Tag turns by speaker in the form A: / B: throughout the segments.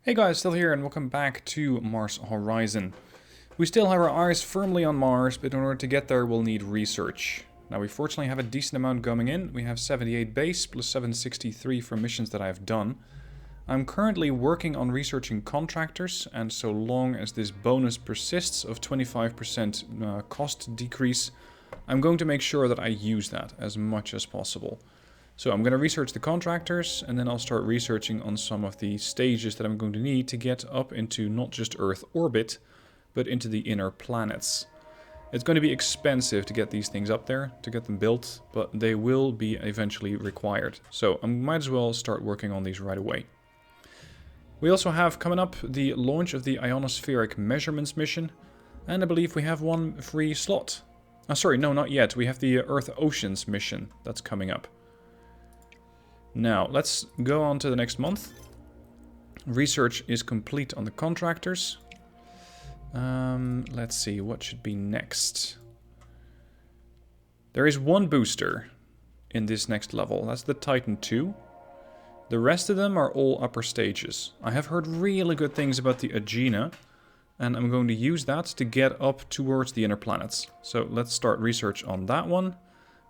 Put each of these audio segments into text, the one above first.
A: Hey guys, still here and welcome back to Mars Horizon. We still have our eyes firmly on Mars, but in order to get there we'll need research. Now we fortunately have a decent amount coming in. We have 78 base plus 763 for missions that I've done. I'm currently working on researching contractors, and so long as this bonus persists of 25% cost decrease, I'm going to make sure that I use that as much as possible. So I'm going to research the contractors, and then I'll start researching on some of the stages that I'm going to need to get up into not just Earth orbit, but into the inner planets. It's going to be expensive to get these things up there, to get them built, but they will be eventually required. So I might as well start working on these right away. We also have coming up the launch of the ionospheric measurements mission, and I believe we have one free slot. Oh, sorry, no, not yet. We have the Earth Oceans mission that's coming up. Now, let's go on to the next month. Research is complete on the contractors. Let's see, what should be next? There is one booster in this next level. That's the Titan 2. The rest of them are all upper stages. I have heard really good things about the Agena, and I'm going to use that to get up towards the inner planets. So let's start research on that one,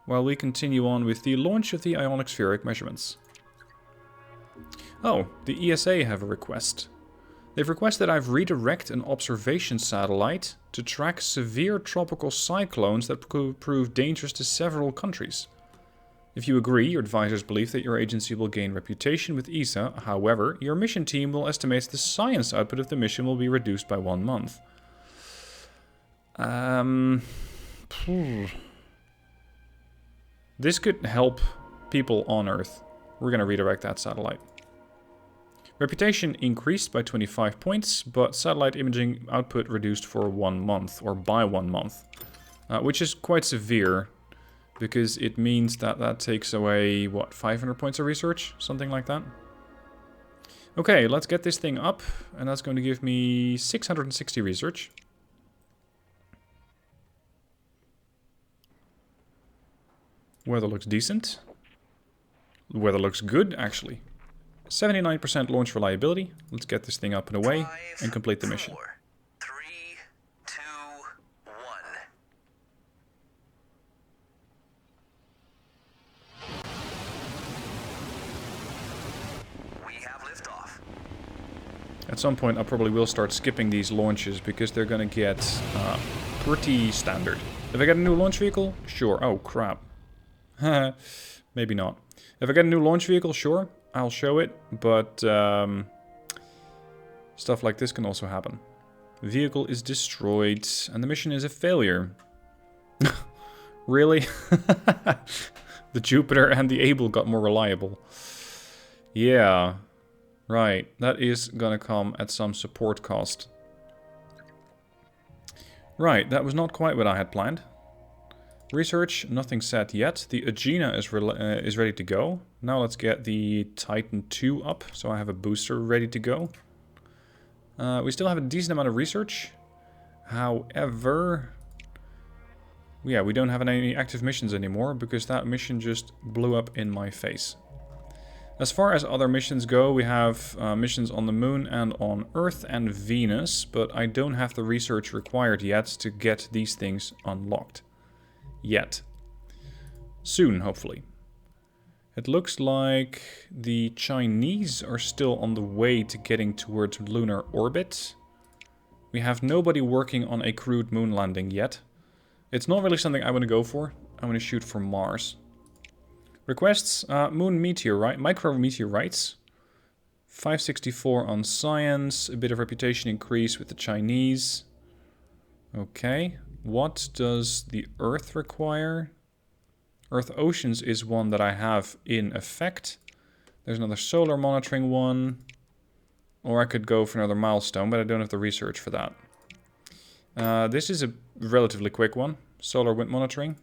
A: while we continue on with the launch of the ionospheric measurements. Oh, the ESA have a request. They've requested I redirect an observation satellite to track severe tropical cyclones that could prove dangerous to several countries. If you agree, your advisors believe that your agency will gain reputation with ESA. However, your mission team will estimate the science output of the mission will be reduced by 1 month. This could help people on Earth. We're going to redirect that satellite. Reputation increased by 25 points, but satellite imaging output reduced for 1 month, or by 1 month. Which is quite severe, because it means that that takes away, what, 500 points of research? Something like that. Okay, let's get this thing up, and that's going to give me 660 research. Weather looks decent. The weather looks good, actually. 79% launch reliability. Let's get this thing up and away and complete the mission.
B: 4, 3, 2, 1. We have liftoff.
A: At some point, I probably will start skipping these launches because they're going to get pretty standard. If I get a new launch vehicle, sure. Oh, crap. Maybe not. If I get a new launch vehicle, sure, I'll show it, but stuff like this can also happen. Vehicle is destroyed, and the mission is a failure. Really? The Jupiter and the Able got more reliable. Yeah, right. That is gonna come at some support cost. Right, that was not quite what I had planned. Research, nothing set yet. The Agena is ready to go. Now let's get the Titan 2 up, so I have a booster ready to go. We still have a decent amount of research. However, yeah, we don't have any active missions anymore, because that mission just blew up in my face. As far as other missions go, we have missions on the Moon and on Earth and Venus, but I don't have the research required yet to get these things unlocked. Yet. Soon, hopefully. It looks like the Chinese are still on the way to getting towards lunar orbit. We have nobody working on a crewed moon landing yet. It's not really something I want to go for. I want to shoot for Mars. Requests, moon meteorite, micrometeorites. 564 on science, a bit of reputation increase with the Chinese. Okay. What does the Earth require? Earth Oceans is one that I have in effect. There's another solar monitoring one. Or I could go for another milestone, but I don't have the research for that. This is a relatively quick one. Solar wind monitoring.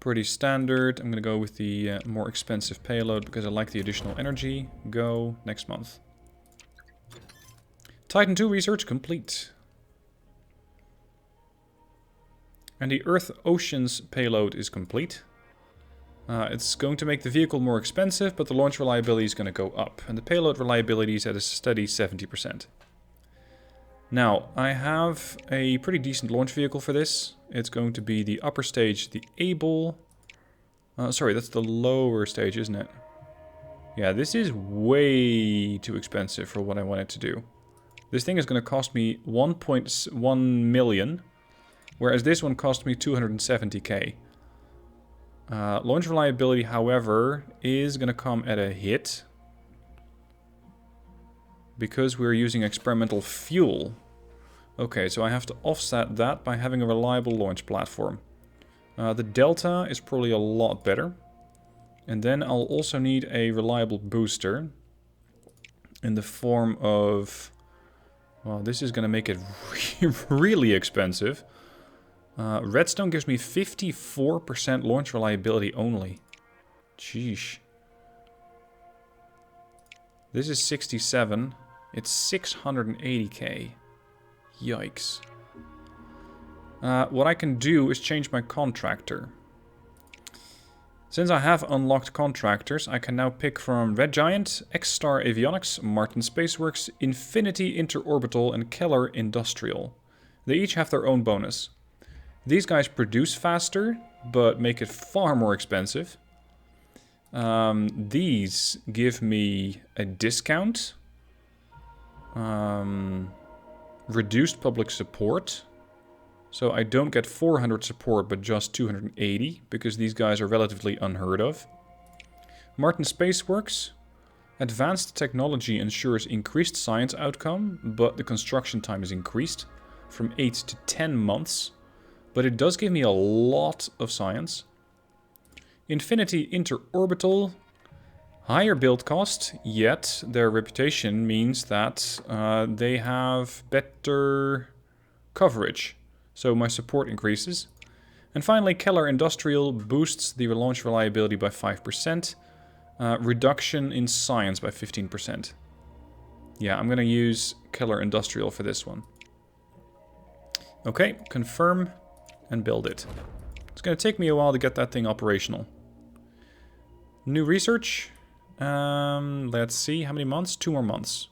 A: Pretty standard. I'm going to go with the more expensive payload because I like the additional energy. Go next month. Titan 2 research complete. And the Earth Oceans payload is complete. It's going to make the vehicle more expensive, but the launch reliability is going to go up. And the payload reliability is at a steady 70%. Now, I have a pretty decent launch vehicle for this. It's going to be the upper stage, the Able. Sorry, that's the lower stage, isn't it? Yeah, this is way too expensive for what I want it to do. This thing is going to cost me 1.1 million, whereas this one cost me 270k. Launch reliability, however, is going to come at a hit. Because we're using experimental fuel. Okay, so I have to offset that by having a reliable launch platform. The Delta is probably a lot better. And then I'll also need a reliable booster. In the form of... Well, this is going to make it really expensive. Redstone gives me 54% launch reliability only. Sheesh. This is 67. It's 680k. Yikes. What I can do is change my contractor. Since I have unlocked contractors, I can now pick from Red Giant, X-Star Avionics, Martin Spaceworks, Infinity Interorbital, and Keller Industrial. They each have their own bonus. These guys produce faster, but make it far more expensive. These give me a discount. Reduced public support. So I don't get 400 support, but just 280, because these guys are relatively unheard of. Martin Spaceworks. Advanced technology ensures increased science outcome, but the construction time is increased from 8 to 10 months. But it does give me a lot of science. Infinity Interorbital. Higher build cost, yet their reputation means that they have better coverage. So my support increases. And finally, Keller Industrial boosts the launch reliability by 5%. Reduction in science by 15%. Yeah, I'm going to use Keller Industrial for this one. Okay, confirm and build it. It's going to take me a while to get that thing operational. New research. Let's see, how many months? 2 more months.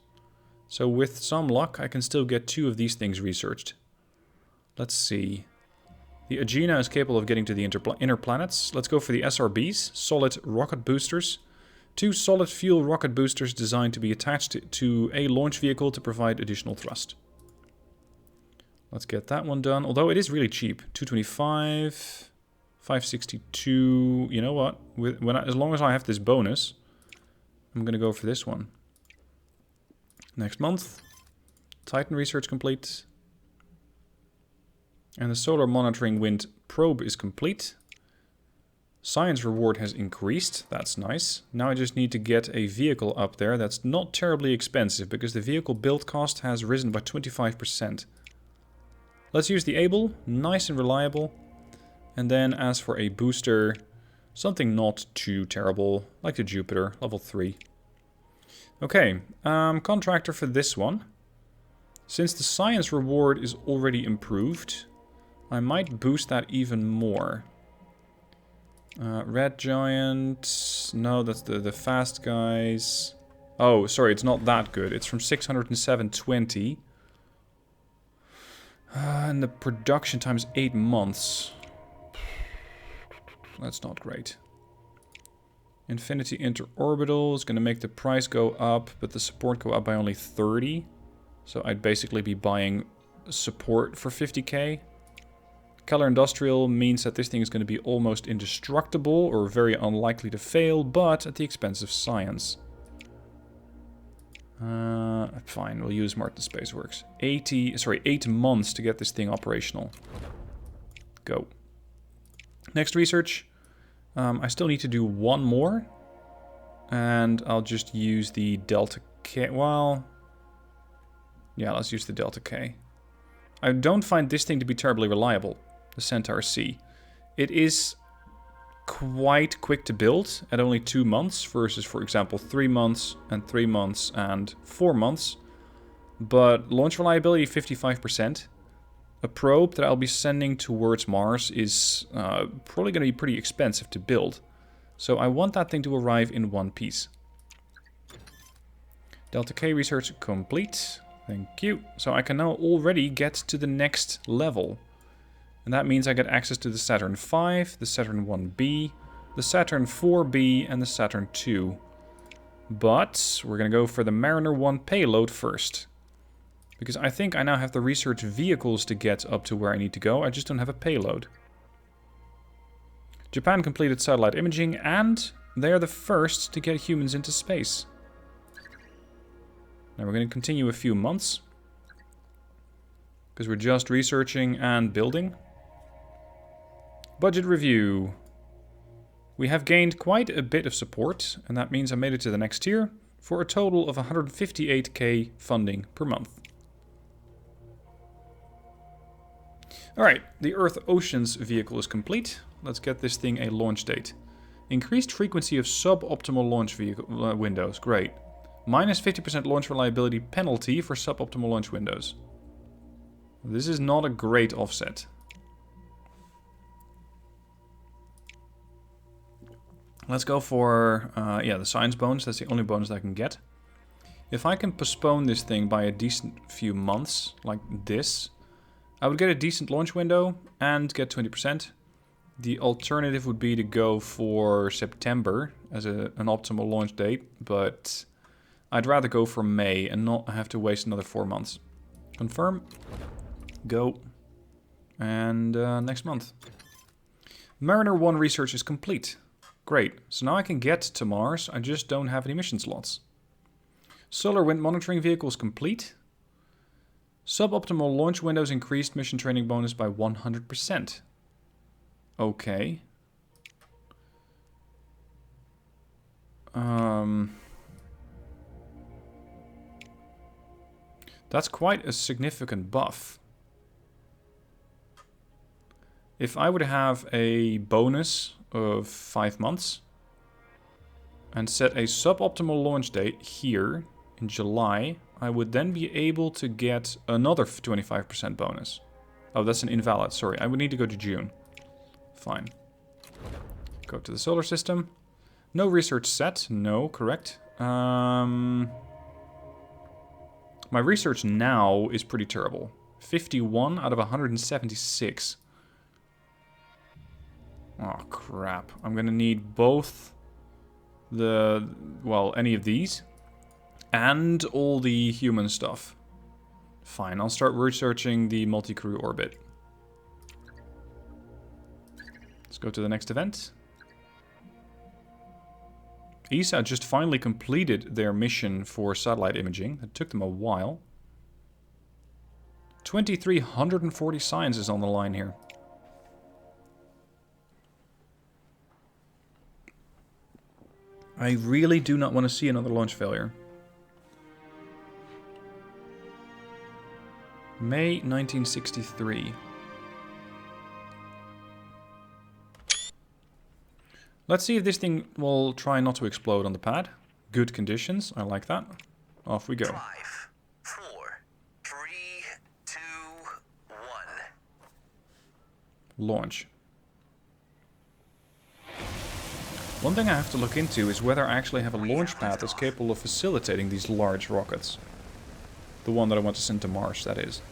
A: So with some luck, I can still get 2 of these things researched. Let's see. The Agena is capable of getting to the inner planets. Let's go for the SRBs, solid rocket boosters. 2 solid fuel rocket boosters designed to be attached to a launch vehicle to provide additional thrust. Let's get that one done, although it is really cheap. 225, 562. You know what? As long as I have this bonus, I'm going to go for this one. Next month. Titan research complete. And the solar monitoring wind probe is complete. Science reward has increased. That's nice. Now I just need to get a vehicle up there that's not terribly expensive, because the vehicle build cost has risen by 25%. Let's use the Able. Nice and reliable. And then as for a booster, something not too terrible, like the Jupiter, level 3. Okay, contractor for this one. Since the science reward is already improved, I might boost that even more. Red Giant. No, that's the fast guys. Oh, sorry, it's not that good. It's from 600 to 720. And the production time is 8 months. That's not great. Infinity Interorbital is going to make the price go up, but the support go up by only 30. So I'd basically be buying support for 50k. Keller Industrial means that this thing is going to be almost indestructible or very unlikely to fail, but at the expense of science. Fine, we'll use Martin Spaceworks. 8 months to get this thing operational. Go. Next research. I still need to do 1 more. And I'll just use the Delta K. Well, yeah, let's use the Delta K. I don't find this thing to be terribly reliable, the Centaur C. It is quite quick to build at only 2 months versus, for example, 3 months and 3 months and 4 months. But launch reliability 55%. A probe that I'll be sending towards Mars is probably going to be pretty expensive to build. So I want that thing to arrive in one piece. Delta K research complete. Thank you. So I can now already get to the next level. And that means I get access to the Saturn V, the Saturn 1B, the Saturn 4B, and the Saturn 2. But we're going to go for the Mariner 1 payload first. Because I think I now have the research vehicles to get up to where I need to go. I just don't have a payload. Japan completed satellite imaging, and they are the first to get humans into space. Now we're going to continue a few months. Because we're just researching and building. Budget review. We have gained quite a bit of support, and that means I made it to the next tier for a total of 158k funding per month. Alright, the Earth Oceans vehicle is complete. Let's get this thing a launch date. Increased frequency of suboptimal launch vehicle, windows. Great. Minus 50% launch reliability penalty for suboptimal launch windows. This is not a great offset. Let's go for, yeah, the science bonus. That's the only bonus I can get. If I can postpone this thing by a decent few months, like this, I would get a decent launch window and get 20%. The alternative would be to go for September as an optimal launch date, but I'd rather go for May and not have to waste another 4 months. Confirm. Go. And next month. Mariner 1 research is complete. Great. So now I can get to Mars. I just don't have any mission slots. Solar wind monitoring vehicle is complete. Suboptimal launch windows increased mission training bonus by 100%. Okay. That's quite a significant buff. If I would have a bonus of 5 months and set a suboptimal launch date here in July, I would then be able to get another 25% bonus. Oh, that's an invalid. Sorry, I would need to go to June. Fine. Go to the solar system. No research set. No, correct. My research now is pretty terrible. 51 out of 176. Oh, crap. I'm gonna need both the, well, any of these and all the human stuff. Fine, I'll start researching the multi-crew orbit. Let's go to the next event. ESA just finally completed their mission for satellite imaging. It took them a while. 2,340 sciences on the line here. I really do not want to see another launch failure. May 1963. Let's see if this thing will try not to explode on the pad. Good conditions, I like that. Off we go.
B: 5, 4, 3, 2, 1.
A: Launch. One thing I have to look into is whether I actually have a launch pad that's capable of facilitating these large rockets. The one that I want to send to Mars, that is.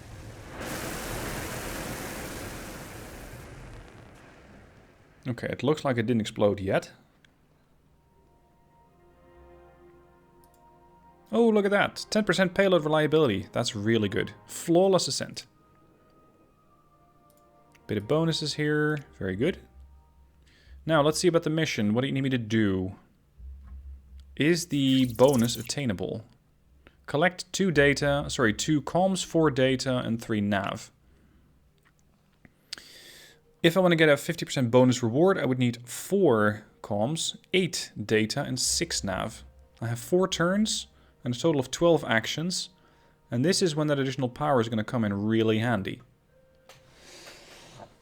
A: Okay, it looks like it didn't explode yet. Oh, look at that. 10% payload reliability. That's really good. Flawless ascent. Bit of bonuses here. Very good. Now, let's see about the mission. What do you need me to do? Is the bonus attainable? Collect 2 comms, 4 data, and 3 nav. If I want to get a 50% bonus reward, I would need 4 comms, 8 data, and 6 nav. I have 4 turns and a total of 12 actions. And this is when that additional power is going to come in really handy.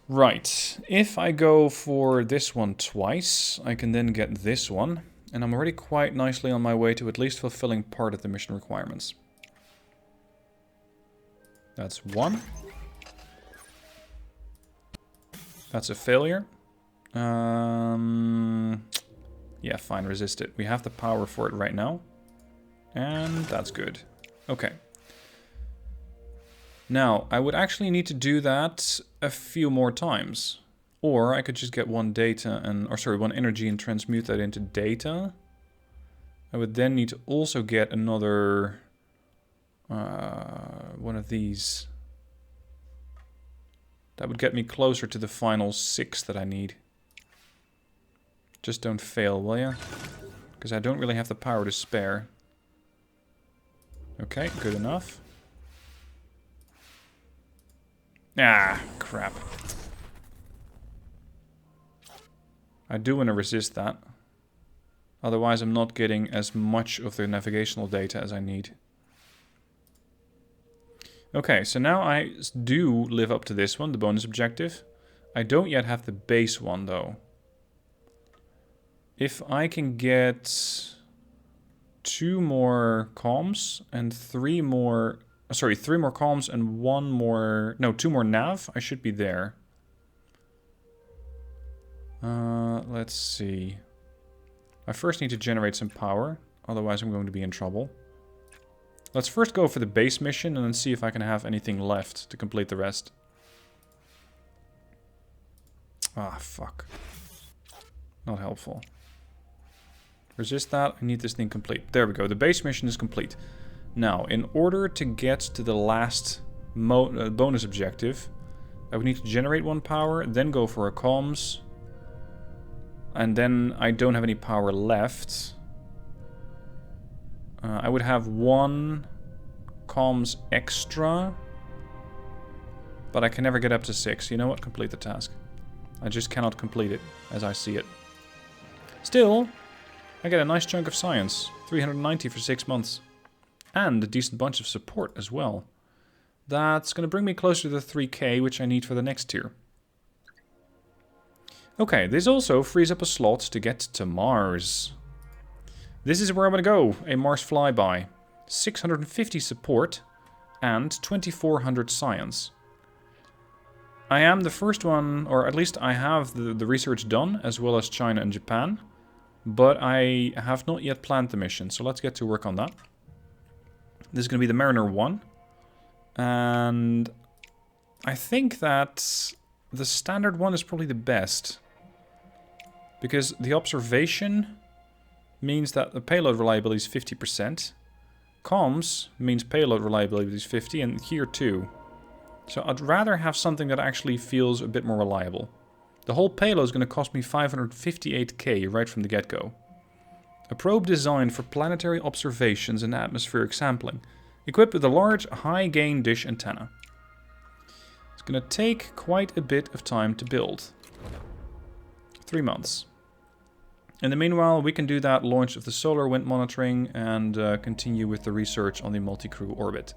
A: Right, if I go for this one twice, I can then get this one. And I'm already quite nicely on my way to at least fulfilling part of the mission requirements. That's 1. That's a failure. Yeah, fine, resist it. We have the power for it right now. And that's good. Okay. Now, I would actually need to do that a few more times. Or I could just get one data and, or sorry, one energy and transmute that into data. I would then need to also get another one of these. That would get me closer to the final 6 that I need. Just don't fail, will ya? Because I don't really have the power to spare. Okay, good enough. Ah, crap. I do want to resist that. Otherwise I'm not getting as much of the navigational data as I need. Okay, so now I do live up to this one, the bonus objective. I don't yet have the base one though. If I can get 2 more comms and 3 more... Sorry, 3 more comms and 1 more... No, 2 more nav, I should be there. Let's see. I first need to generate some power, otherwise I'm going to be in trouble. Let's first go for the base mission and then see if I can have anything left to complete the rest. Ah, fuck. Not helpful. Resist that, I need this thing complete. There we go, the base mission is complete. Now, in order to get to the last bonus objective, I would need to generate 1 power, then go for a comms. And then I don't have any power left. I would have 1 comms extra. But I can never get up to 6. You know what? Complete the task. I just cannot complete it as I see it. Still, I get a nice chunk of science. 390 for 6 months. And a decent bunch of support as well. That's going to bring me closer to the 3k, which I need for the next tier. Okay, this also frees up a slot to get to Mars. This is where I'm going to go, a Mars flyby. 650 support and 2400 science. I am the first one, or at least I have the research done, as well as China and Japan. But I have not yet planned the mission, so let's get to work on that. This is going to be the Mariner 1. And I think that the standard one is probably the best. Because the observation means that the payload reliability is 50%. Comms means payload reliability is 50, and here too. So I'd rather have something that actually feels a bit more reliable. The whole payload is going to cost me 558k right from the get-go. A probe designed for planetary observations and atmospheric sampling, equipped with a large, high-gain dish antenna. It's going to take quite a bit of time to build. 3 months. In the meanwhile, we can do that launch of the solar wind monitoring and continue with the research on the multi-crew orbit.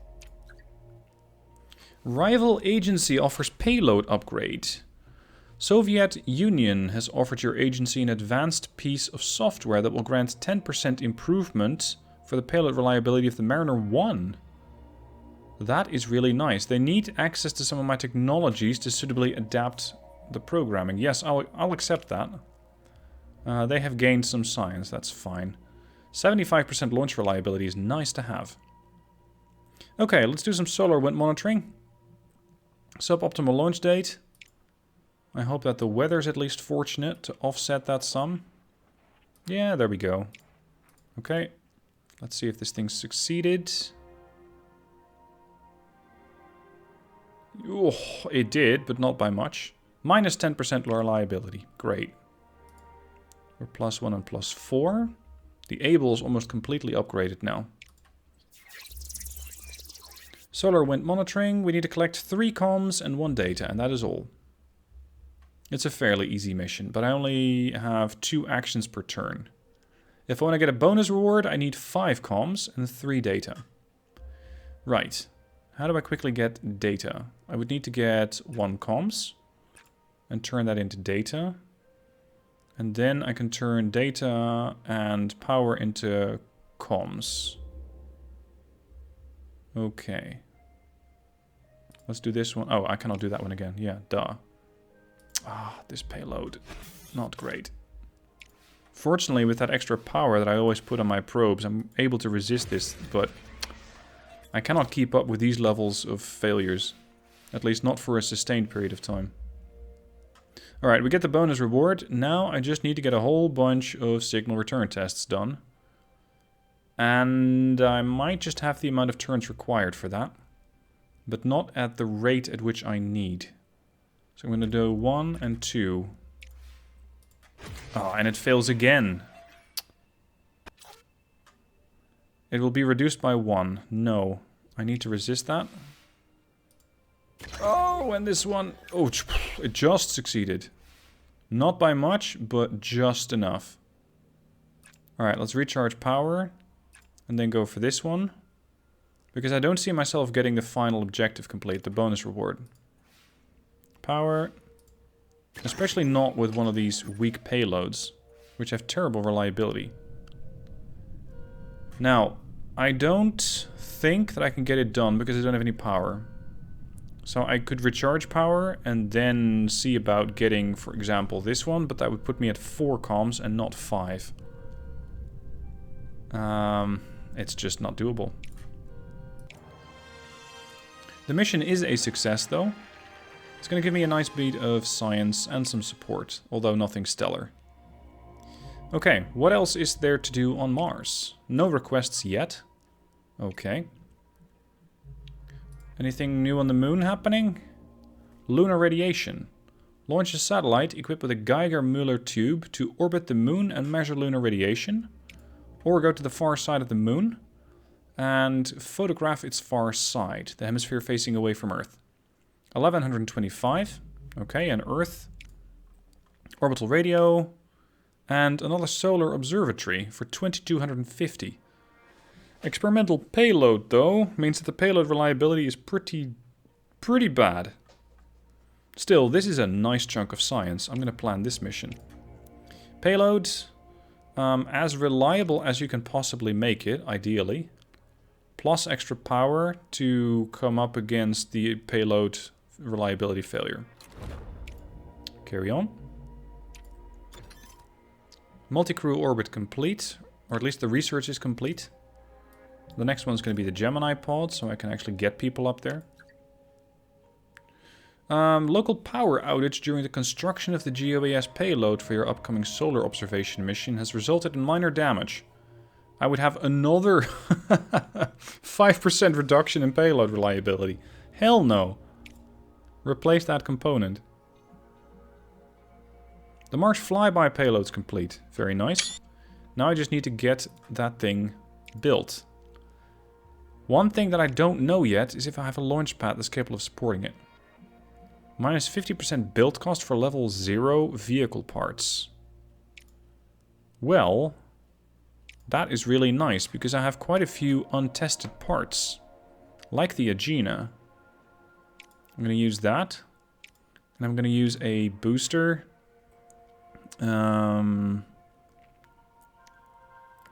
A: Rival agency offers payload upgrade. Soviet Union has offered your agency an advanced piece of software that will grant 10% improvement for the payload reliability of the Mariner 1. That is really nice. They need access to some of my technologies to suitably adapt the programming. Yes, I'll accept that. They have gained some science, that's fine. 75% launch reliability is nice to have. Okay, let's do some solar wind monitoring. Suboptimal launch date. I hope that the weather's at least fortunate to offset that some. Yeah, there we go. Okay, let's see if this thing succeeded. Oh, it did, but not by much. Minus 10% reliability. Great. We're +1 and +4. The Able is almost completely upgraded now. Solar wind monitoring. We need to collect 3 comms and 1 data, and that is all. It's a fairly easy mission, but I only have 2 actions per turn. If I want to get a bonus reward, I need 5 comms and 3 data. Right. How do I quickly get data? I would need to get 1 comms and turn that into data. And then I can turn data and power into comms. Okay. Let's do this one. Oh, I cannot do that one again. Yeah, duh. Ah, this payload. Not great. Fortunately, with that extra power that I always put on my probes, I'm able to resist this, but I cannot keep up with these levels of failures. At least not for a sustained period of time. Alright, we get the bonus reward. Now I just need to get a whole bunch of signal return tests done. And I might just have the amount of turns required for that. But not at the rate at which I need. So I'm going to do 1 and 2. Oh, and it fails again. It will be reduced by 1. No. I need to resist that. Oh, and this one... Oh, it just succeeded. Not by much, but just enough. Alright, let's recharge power. And then go for this one. Because I don't see myself getting the final objective complete, the bonus reward. Power. Especially not with one of these weak payloads, which have terrible reliability. Now, I don't think that I can get it done because I don't have any power. So I could recharge power and then see about getting, for example, this one, but that would put me at 4 comms and not 5. It's just not doable. The mission is a success, though. It's going to give me a nice beat of science and some support, although nothing stellar. Okay, what else is there to do on Mars? No requests yet. Okay. Anything new on the moon happening? Lunar Radiation. Launch a satellite equipped with a Geiger-Müller tube to orbit the moon and measure lunar radiation. Or go to the far side of the moon and photograph its far side, the hemisphere facing away from Earth. 1125. Okay, and Earth. Orbital radio. And another solar observatory for 2250. Experimental payload, though, means that the payload reliability is pretty bad. Still, this is a nice chunk of science. I'm going to plan this mission. Payload, as reliable as you can possibly make it, ideally. Plus extra power to come up against the payload reliability failure. Carry on. Multi-crew orbit complete, or at least the research is complete. The next one's going to be the Gemini Pod, so I can actually get people up there. Local power outage during the construction of the GOES payload for your upcoming solar observation mission has resulted in minor damage. I would have another 5% reduction in payload reliability. Hell no. Replace that component. The Mars Flyby payload's complete. Very nice. Now I just need to get that thing built. One thing that I don't know yet is if I have a launch pad that's capable of supporting it. Minus 50% build cost for level 0 vehicle parts. Well, that is really nice because I have quite a few untested parts. Like the Agena. I'm going to use that. And I'm going to use a booster.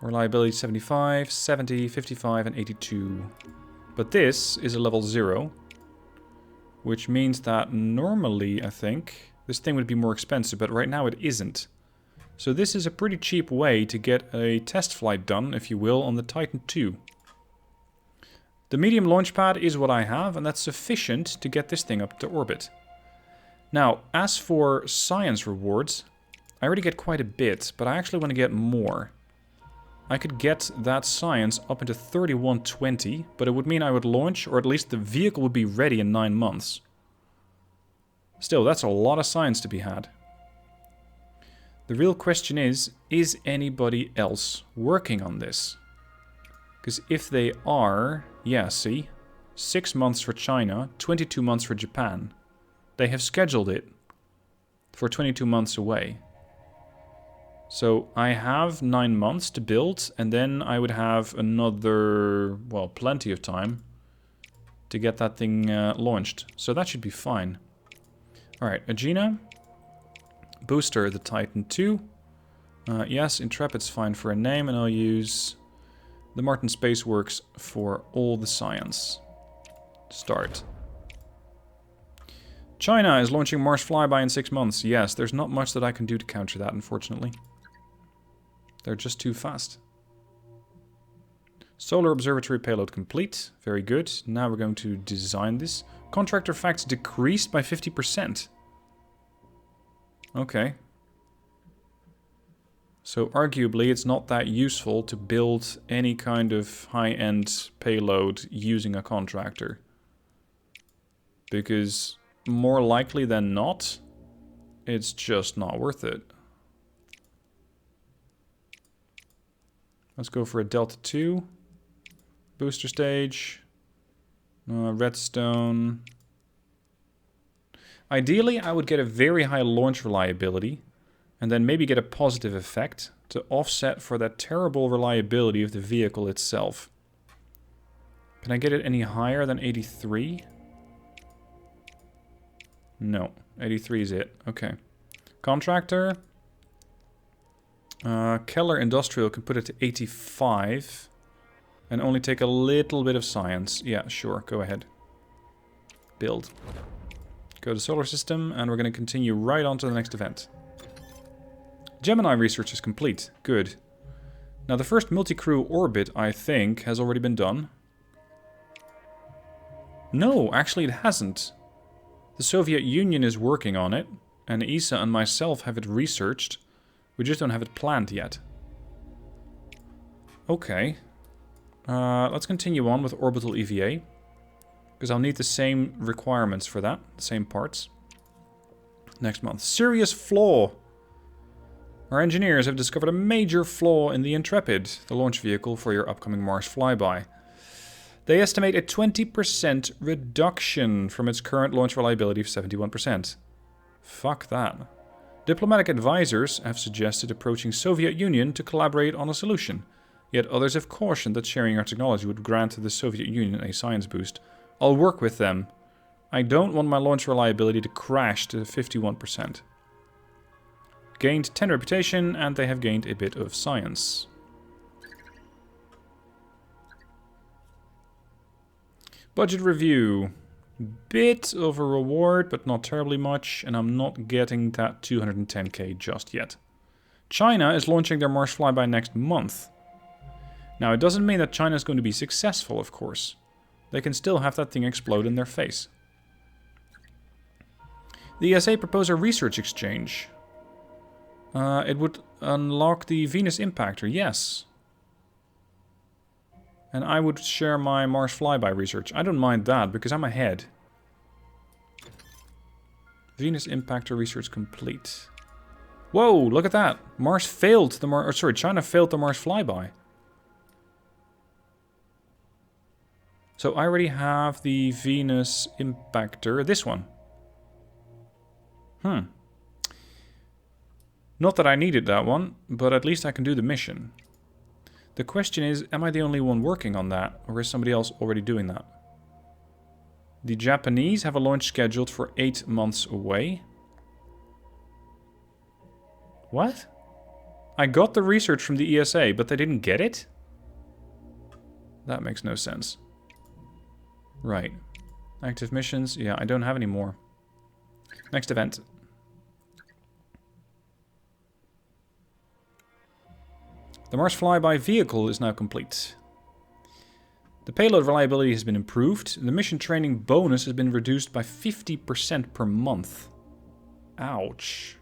A: Reliability 75, 70, 55, and 82. But this is a level 0. Which means that normally, I think, this thing would be more expensive, but right now it isn't. So this is a pretty cheap way to get a test flight done, if you will, on the Titan II. The medium launch pad is what I have, and that's sufficient to get this thing up to orbit. Now, as for science rewards, I already get quite a bit, but I actually want to get more. I could get that science up into 3120, but it would mean I would launch, or at least the vehicle would be ready in 9 months. Still, that's a lot of science to be had. The real question is anybody else working on this? Because if they are, yeah, see, 6 months for China, 22 months for Japan. They have scheduled it for 22 months away. So I have 9 months to build, and then I would have another, well, plenty of time to get that thing launched. So that should be fine. Alright, Agena. Booster, the Titan II. Yes, Intrepid's fine for a name, and I'll use the Martin Spaceworks for all the science. Start. China is launching Mars Flyby in 6 months. Yes, there's not much that I can do to counter that, unfortunately. They're just too fast. Solar Observatory payload complete. Very good. Now we're going to design this. Contractor facts decreased by 50%. Okay. So arguably it's not that useful to build any kind of high-end payload using a contractor. Because more likely than not, it's just not worth it. Let's go for a Delta 2. Booster stage. Redstone. Ideally, I would get a very high launch reliability. And then maybe get a positive effect to offset for that terrible reliability of the vehicle itself. Can I get it any higher than 83? No. 83 is it. Okay. Contractor. Keller Industrial can put it to 85. And only take a little bit of science. Yeah, sure. Go ahead. Build. Go to solar system. And we're going to continue right on to the next event. Gemini Research is complete. Good. Now the first multi-crew orbit, I think, has already been done. No, actually it hasn't. The Soviet Union is working on it, and Isa and myself have it researched. We just don't have it planned yet. Okay. Let's continue on with orbital EVA. Because I'll need the same requirements for that, the same parts. Next month. Serious flaw! Our engineers have discovered a major flaw in the Intrepid, the launch vehicle for your upcoming Mars flyby. They estimate a 20% reduction from its current launch reliability of 71%. Fuck that. Diplomatic advisors have suggested approaching Soviet Union to collaborate on a solution. Yet others have cautioned that sharing our technology would grant the Soviet Union a science boost. I'll work with them. I don't want my launch reliability to crash to 51%. Gained 10 reputation, and they have gained a bit of science. Budget review. Bit of a reward, but not terribly much, and I'm not getting that 210k just yet. China is launching their Mars flyby next month. Now, it doesn't mean that China is going to be successful, of course. They can still have that thing explode in their face. The ESA propose a research exchange. It would unlock the Venus impactor, yes. And I would share my Mars flyby research. I don't mind that, because I'm ahead. Venus impactor research complete. Whoa, look at that. Mars failed the China failed the Mars flyby. So I already have the Venus impactor, this one. Not that I needed that one, but at least I can do the mission. The question is, am I the only one working on that, or is somebody else already doing that? The Japanese have a launch scheduled for 8 months away. What? I got the research from the ESA, but they didn't get it? That makes no sense. Right. Active missions. Yeah, I don't have any more. Next event. The Mars flyby vehicle is now complete. The payload reliability has been improved. The mission training bonus has been reduced by 50% per month. Ouch.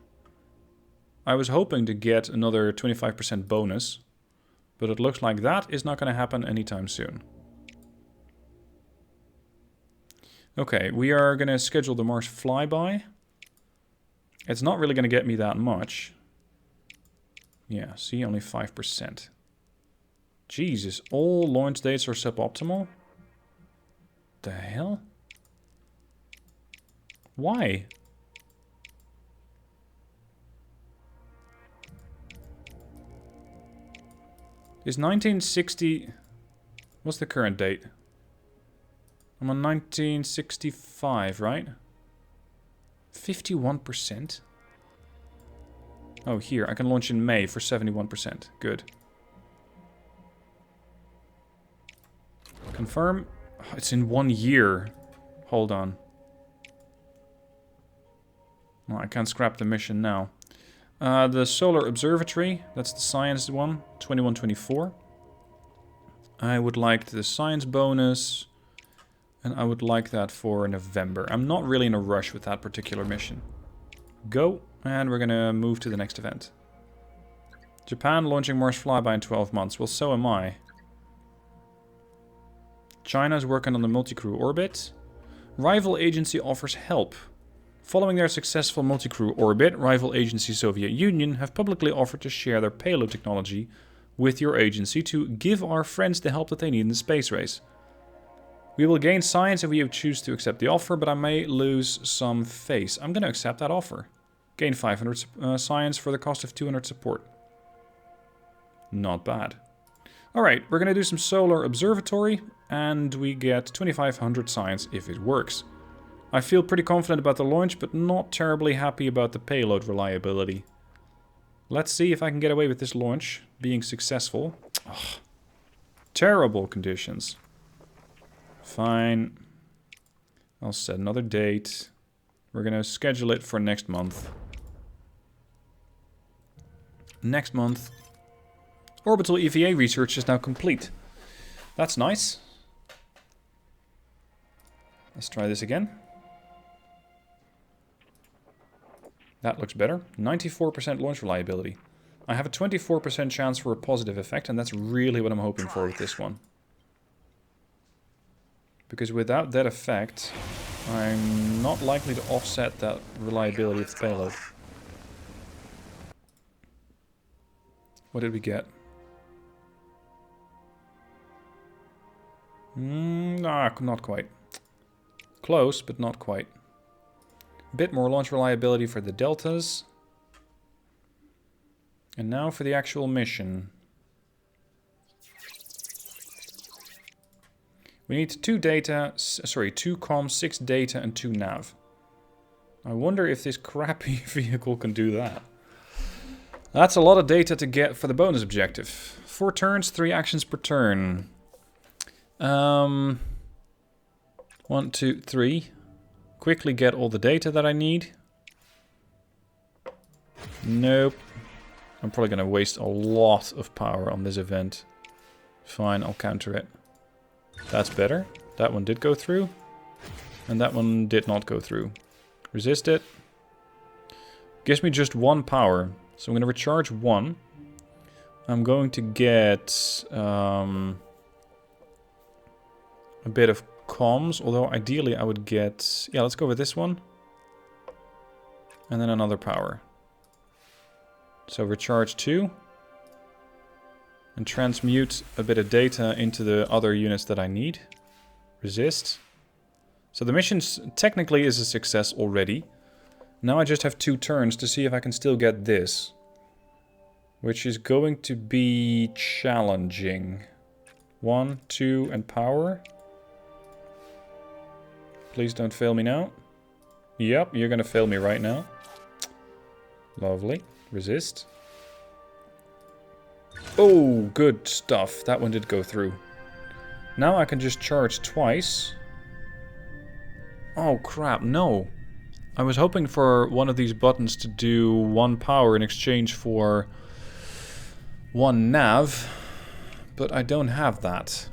A: I was hoping to get another 25% bonus, but it looks like that is not going to happen anytime soon. Okay, we are going to schedule the Mars flyby. It's not really going to get me that much. Yeah, see, only 5%. Jesus, all launch dates are suboptimal? The hell? Why? Is 1960... What's the current date? I'm on 1965, right? 51%? Oh, here, I can launch in May for 71%. Good. Confirm. Oh, it's in 1 year. Hold on. Well, I can't scrap the mission now. The Solar Observatory, that's the science one, 2124. I would like the science bonus, and I would like that for November. I'm not really in a rush with that particular mission. Go, and we're gonna move to the next event. Japan launching Mars Flyby in 12 months. Well, so am I. China's working on the multi-crew orbit. Rival agency offers help. Following their successful multi-crew orbit, rival agency Soviet Union have publicly offered to share their payload technology with your agency to give our friends the help that they need in the space race. We will gain science if we choose to accept the offer, but I may lose some face. I'm going to accept that offer. Gain 500 science for the cost of 200 support. Not bad. Alright, we're going to do some Solar Observatory, and we get 2500 science if it works. I feel pretty confident about the launch, but not terribly happy about the payload reliability. Let's see if I can get away with this launch being successful. Ugh. Terrible conditions. Fine. I'll set another date. We're going to schedule it for next month. Next month. Orbital EVA research is now complete. That's nice. Let's try this again. That looks better. 94% launch reliability. I have a 24% chance for a positive effect, and that's really what I'm hoping for with this one. Because without that effect, I'm not likely to offset that reliability of the payload. What did we get? Nah, not quite. Close, but not quite. A bit more launch reliability for the deltas. And now for the actual mission. We need 2 comms, 6 data, and 2 nav. I wonder if this crappy vehicle can do that. That's a lot of data to get for the bonus objective. 4 turns, 3 actions per turn. 1, 2, 3. Quickly get all the data that I need. Nope. I'm probably going to waste a lot of power on this event. Fine, I'll counter it. That's better. That one did go through. And that one did not go through. Resist it. Gives me just 1 power. So I'm going to recharge 1. I'm going to get a bit of comms, although ideally I would get... Yeah, let's go with this one. And then another power. So recharge 2. And transmute a bit of data into the other units that I need. Resist. So the mission technically is a success already. Now I just have 2 turns to see if I can still get this. Which is going to be challenging. 1, 2, and power. Please don't fail me now. Yep, you're gonna fail me right now. Lovely. Resist. Oh, good stuff. That one did go through. Now I can just charge twice. Oh crap, no. I was hoping for one of these buttons to do 1 power in exchange for 1 nav. But I don't have that.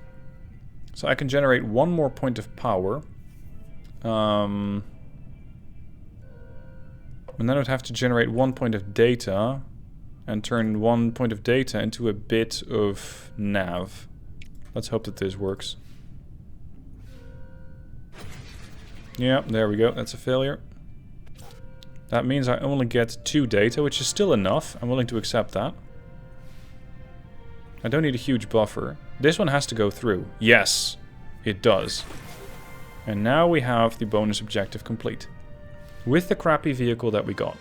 A: So I can generate 1 more point of power. And then I'd have to generate 1 point of data and turn 1 point of data into a bit of nav. Let's hope that this works. Yeah, there we go. That's a failure. That means I only get 2 data, which is still enough. I'm willing to accept that. I don't need a huge buffer. This one has to go through. Yes, it does. And now we have the bonus objective complete. With the crappy vehicle that we got.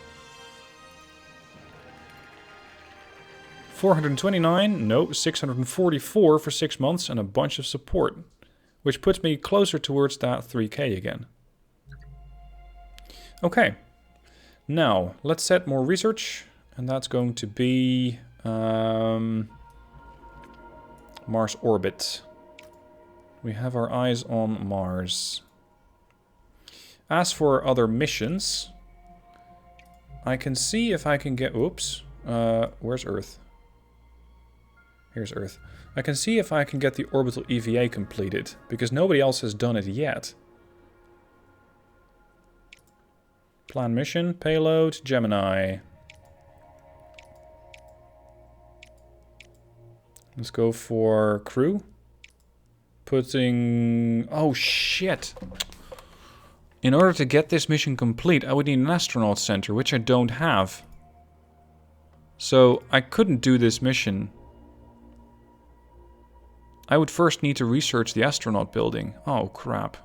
A: 429, no, 644 for 6 months and a bunch of support. Which puts me closer towards that 3k again. Okay. Now, let's set more research. And that's going to be... Mars orbit. We have our eyes on Mars. As for other missions, I can see if I can get... Oops. Where's Earth? Here's Earth. I can see if I can get the orbital EVA completed, because nobody else has done it yet. Plan mission, payload, Gemini. Let's go for crew. Putting... Oh, shit! In order to get this mission complete, I would need an astronaut center, which I don't have. So, I couldn't do this mission. I would first need to research the astronaut building. Oh, crap.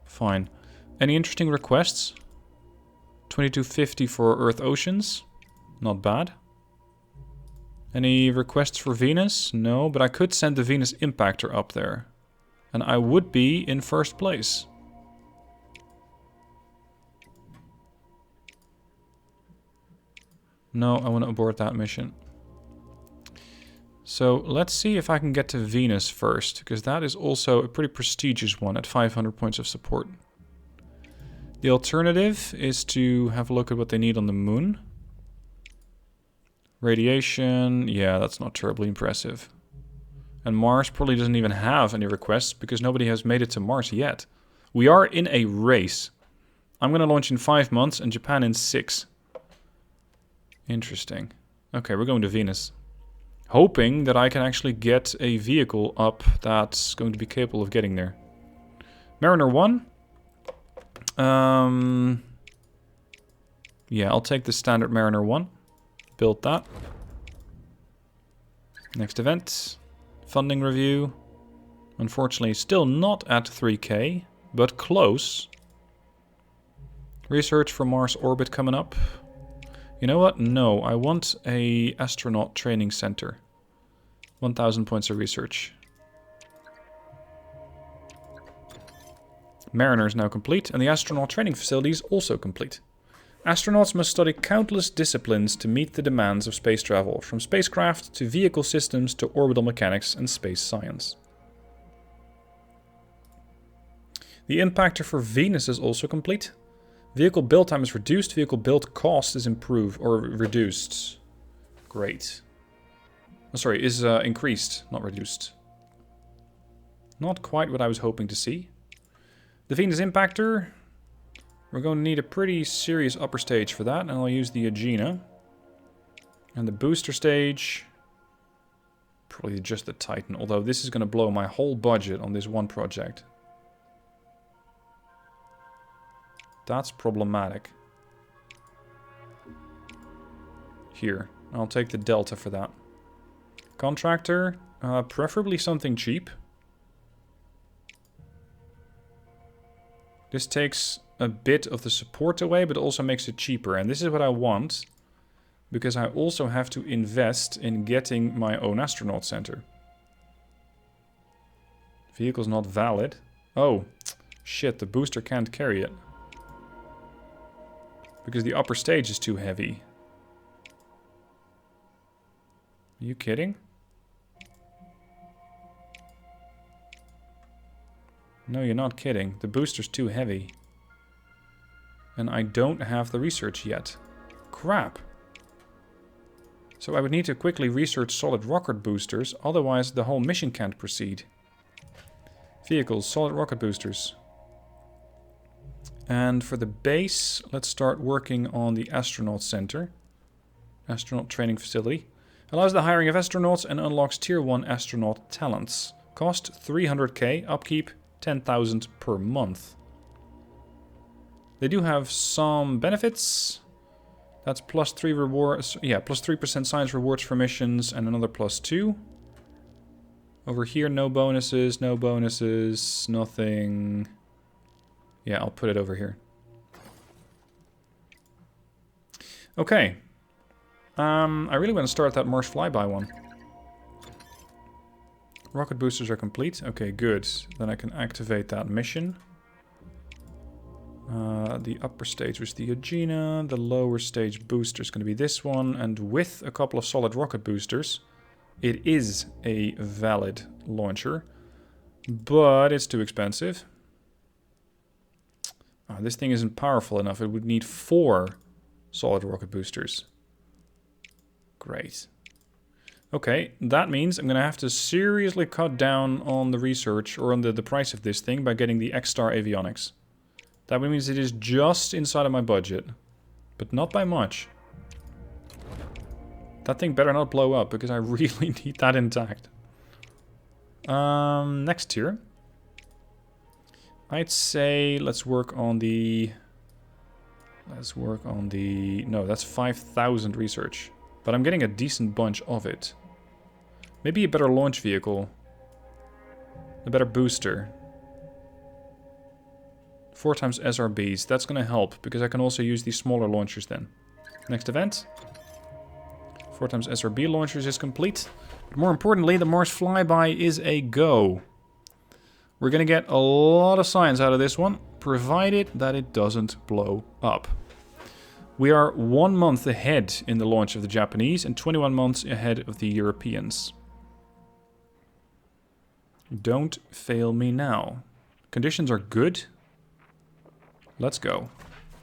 A: Fine. Any interesting requests? 2250 for Earth Oceans. Not bad. Any requests for Venus? No, but I could send the Venus Impactor up there. And I would be in first place. No, I want to abort that mission. So let's see if I can get to Venus first, because that is also a pretty prestigious one at 500 points of support. The alternative is to have a look at what they need on the moon. Radiation, yeah, that's not terribly impressive. And Mars probably doesn't even have any requests, because nobody has made it to Mars yet. We are in a race. I'm going to launch in 5 months and Japan in 6. Interesting. Okay, we're going to Venus. Hoping that I can actually get a vehicle up that's going to be capable of getting there. Mariner 1. Yeah, I'll take the standard Mariner 1. Build that. Next event. Funding review. Unfortunately, still not at 3K, but close. Research for Mars orbit coming up. You know what? No, I want a astronaut training center. 1000 points of research. Mariner is now complete, and the astronaut training facility is also complete. Astronauts must study countless disciplines to meet the demands of space travel, from spacecraft to vehicle systems to orbital mechanics and space science. The impactor for Venus is also complete. Vehicle build time is reduced. Vehicle build cost is improved or reduced. Great. Oh, sorry, is increased, not reduced. Not quite what I was hoping to see. The Venus impactor. We're going to need a pretty serious upper stage for that, and I'll use the Agena. And the booster stage. Probably just the Titan, although this is going to blow my whole budget on this one project. That's problematic. Here, I'll take the Delta for that. Contractor, preferably something cheap. This takes a bit of the support away, but also makes it cheaper. And this is what I want, because I also have to invest in getting my own astronaut center. Vehicle's not valid. Oh, shit, the booster can't carry it. Because the upper stage is too heavy. Are you kidding? No, you're not kidding. The booster's too heavy. And I don't have the research yet. Crap. So I would need to quickly research solid rocket boosters, otherwise the whole mission can't proceed. Vehicles, solid rocket boosters. And for the base, let's start working on the astronaut center. Astronaut training facility. Allows the hiring of astronauts and unlocks tier 1 astronaut talents. Cost 300k, upkeep 10,000 per month. They do have some benefits. That's plus 3 rewards. Yeah, plus 3% science rewards for missions and another plus 2. Over here, no bonuses, nothing. Yeah, I'll put it over here. Okay. I really want to start that Mars flyby one. Rocket boosters are complete. Okay, good. Then I can activate that mission. The upper stage was the Agena. The lower stage booster is going to be this one. And with a couple of solid rocket boosters, it is a valid launcher. But it's too expensive. this thing isn't powerful enough. It would need 4 solid rocket boosters. Great. Okay, that means I'm going to have to seriously cut down on the research or on the price of this thing by getting the X-Star avionics. That means it is just inside of my budget, but not by much. That thing better not blow up because I really need that intact. Next tier. I'd say let's work on the... No, that's 5,000 research. But I'm getting a decent bunch of it. Maybe a better launch vehicle. A better booster. 4 times SRBs. That's going to help, because I can also use these smaller launchers then. Next event. 4 times SRB launchers is complete. But more importantly, the Mars Flyby is a go. We're going to get a lot of science out of this one, provided that it doesn't blow up. We are 1 month ahead in the launch of the Japanese and 21 months ahead of the Europeans. Don't fail me now. Conditions are good. Let's go.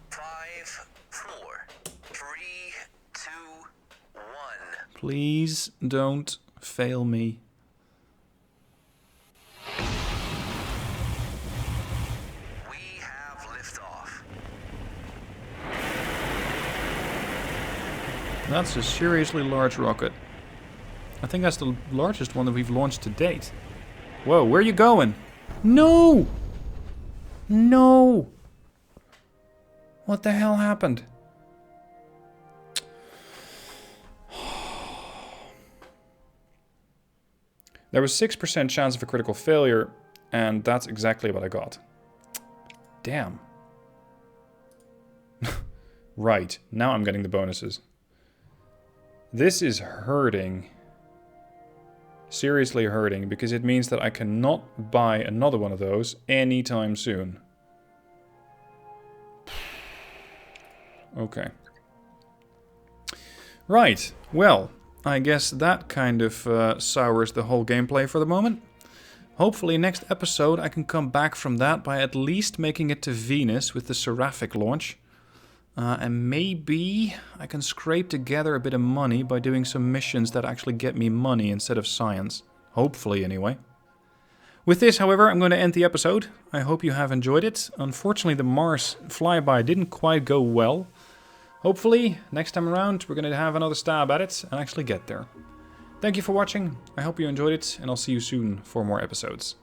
B: 5, 4, 3, 2, 1.
A: Please don't fail me.
B: We have liftoff.
A: That's a seriously large rocket. I think that's the largest one that we've launched to date. Whoa, where are you going? No! No! What the hell happened? There was 6% chance of a critical failure, and that's exactly what I got. Damn. Right, now I'm getting the bonuses. This is hurting. Seriously hurting, because it means that I cannot buy another one of those anytime soon. Okay. Right, well, I guess that kind of sours the whole gameplay for the moment. Hopefully next episode I can come back from that by at least making it to Venus with the Seraphic launch. And maybe I can scrape together a bit of money by doing some missions that actually get me money instead of science. Hopefully, anyway. With this, however, I'm going to end the episode. I hope you have enjoyed it. Unfortunately, the Mars flyby didn't quite go well. Hopefully, next time around, we're going to have another stab at it and actually get there. Thank you for watching. I hope you enjoyed it, and I'll see you soon for more episodes.